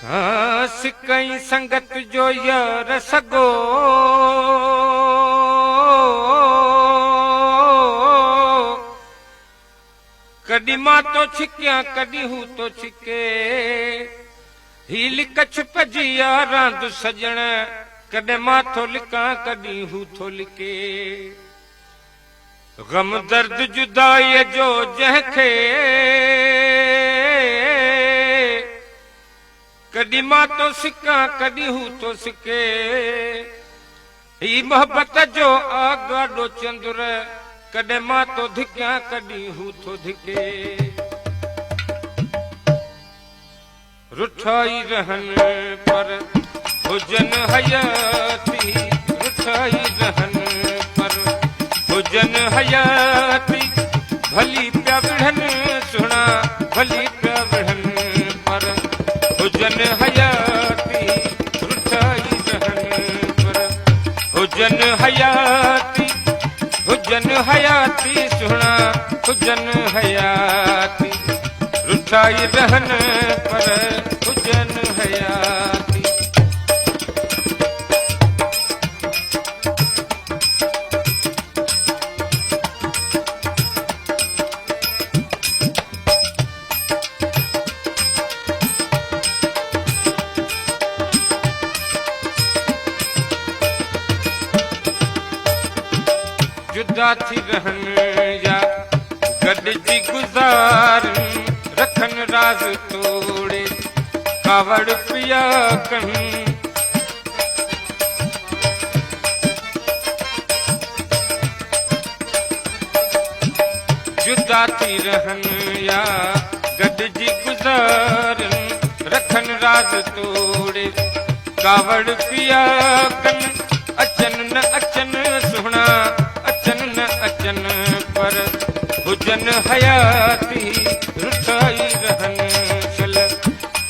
हाँ सिकई संगत जो यार सगो कदी मां तो छिकिया कदी हूं तो छिके हील कछ पजी यारां सजण कदे मां थो लिका कदी हूं थो लिके गम दर्द जुदाई जो जंहिंखे कदी मां तो सिका कदी हूं तो सिके ही मोहब्बत जो आगाडो चंद्र कदे मां तो धिक्या कदी हूं तो धिके रुठाई रहन पर हुजन हयाती रुठाई रहन पर हुजन हयाती भली प्या विढ़न सुना भली प्या विढ़न पर हुजन हयाती रुठाई रहन पर हुजन हयाती सुना हुजन हयाती रुठाई रहन पर हुजन हयाती जुदा थी रहन या गॾिजी गुज़ार रखन राज तोड़े कावड़ पिया कन जुदा थी रहन या गॾिजी गुज़ार रखन राज तोड़े कावड़ पिया कन अचन न अचन सुना अचन न अचन पर हुजन हयाती रुठाई रहन चल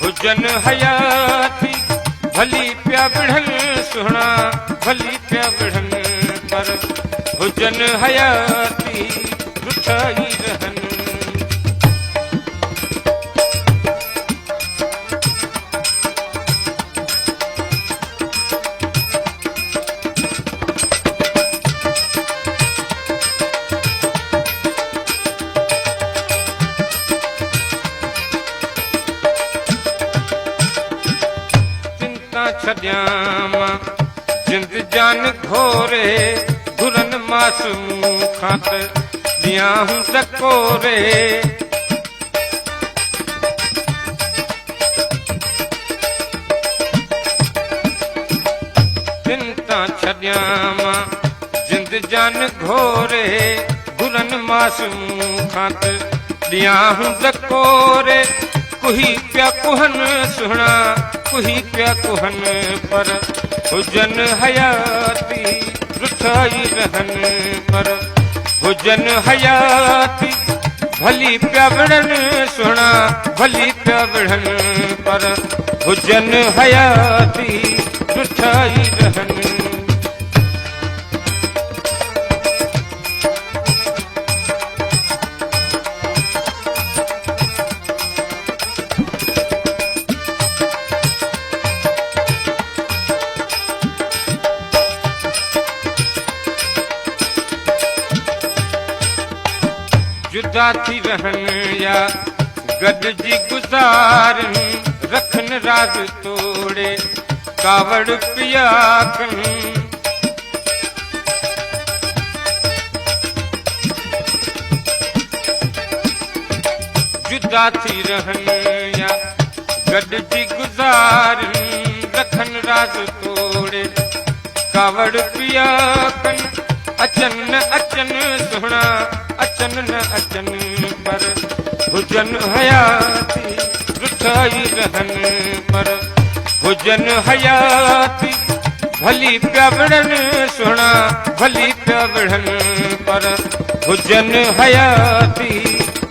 हुजन हयाती भली प्या विढ़न सुना भली प्या विढ़न पर हुजन हयाती रुठाई रहन छड्यामा जिंद जान घोरे घुरन मासूम खात दिया हूं टकोरे चिंता छड्यामा जिंद जान घोरे घुरन मासूम खात दिया हूं टकोरे कुही प्या कुहन सुना कुही प्या कुहन पर हुजन हयाती रुठाई रहन पर हुजन हयाती भली प्या विढ़न सुना भली प्या विढ़न पर हुजन हयाती रुठाई रहन जुदा थी रहन या गॾिजी गुज़ार रखन राज तोड़े कावड़ पिया कन जुदा थी रहन या गॾिजी गुज़ार रखन राज तोड़े कावड़ पिया कन अचन न अचन सुना अचन न अचन पर हुजन हयाती रुठाई रहन पर हुजन हयाती भली प्या विढ़न सुना भली प्या विढ़न पर हुजन हयाती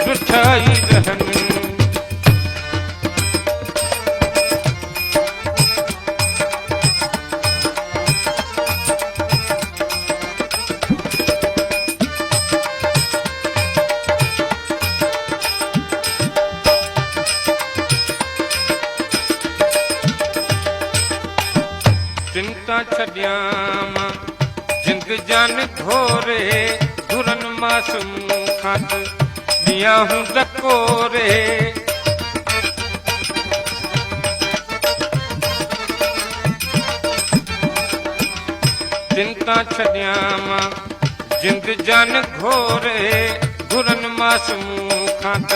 रुठाई रहन चिंता छॾियां जिंद जान घोरे दुरन मासूम खात दिया हूं दकोरे चिंता छॾियां जिंद जान घोरे दुरन मासूम खात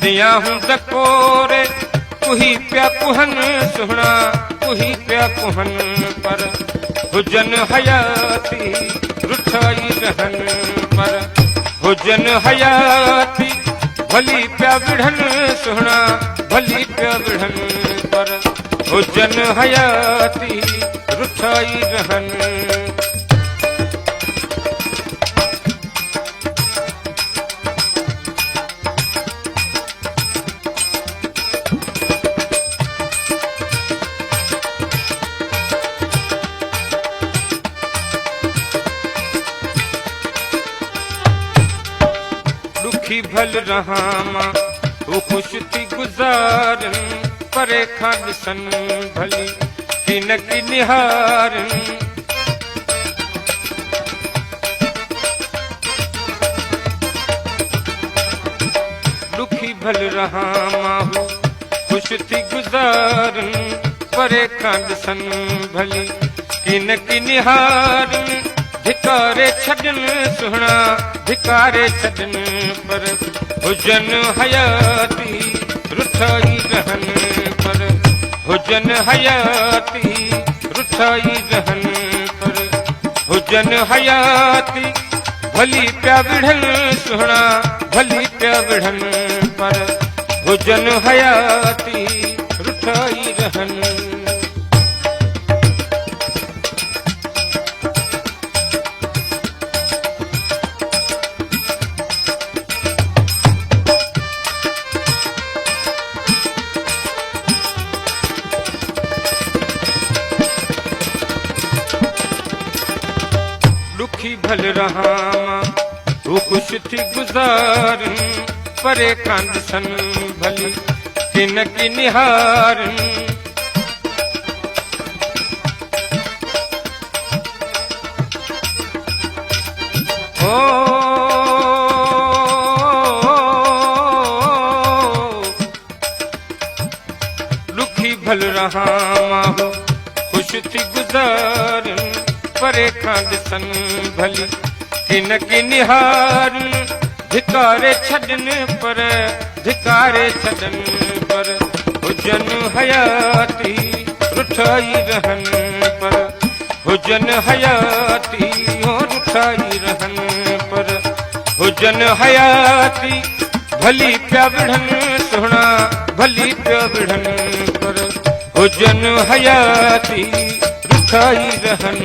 दिया हूं दकोरे कुही पिया कुहन सुहणा कुही पिया कुहन पर हुजन हयाती रुठाई रहन पर हुजन हयाती भली पिया विढ़न सुहणा भली पिया विढ़न पर हुजन हयाती रुठाई रहन दुखी भल रहा वो खुश थी गुजारन परे खान सन भली किन की निहारन दुखी भल रहा वो खुश थी गुजारन परे खान सन भली किन की निहारन धिकारे छॾन सुहणा धिकारे छॾन पर हुजन हयाती रुठाई रहन पर हुजन हयाती रुठाई रहन पर हुजन हयाती भली पिया विढ़न सुहणा भली पिया विढ़न पर हुजन हयाती रुठाई रहन दुखी भल रहा वो खुश थी गुजारन परे कांद सन भली किन की निहारन ओ दुखी भल रहा वो खुश थी गुजारन परे खांद सन भली किन की निहारन धिकारे छॾन पर धिकारे छॾन पर हुजन हयाती रुठाई रहन पर हुजन हयाती हो रुठाई रहन पर हुजन हयाती भली पिया विढ़न सुहणा भली पिया विढ़न पर हुजन हयाती रुठाई रहन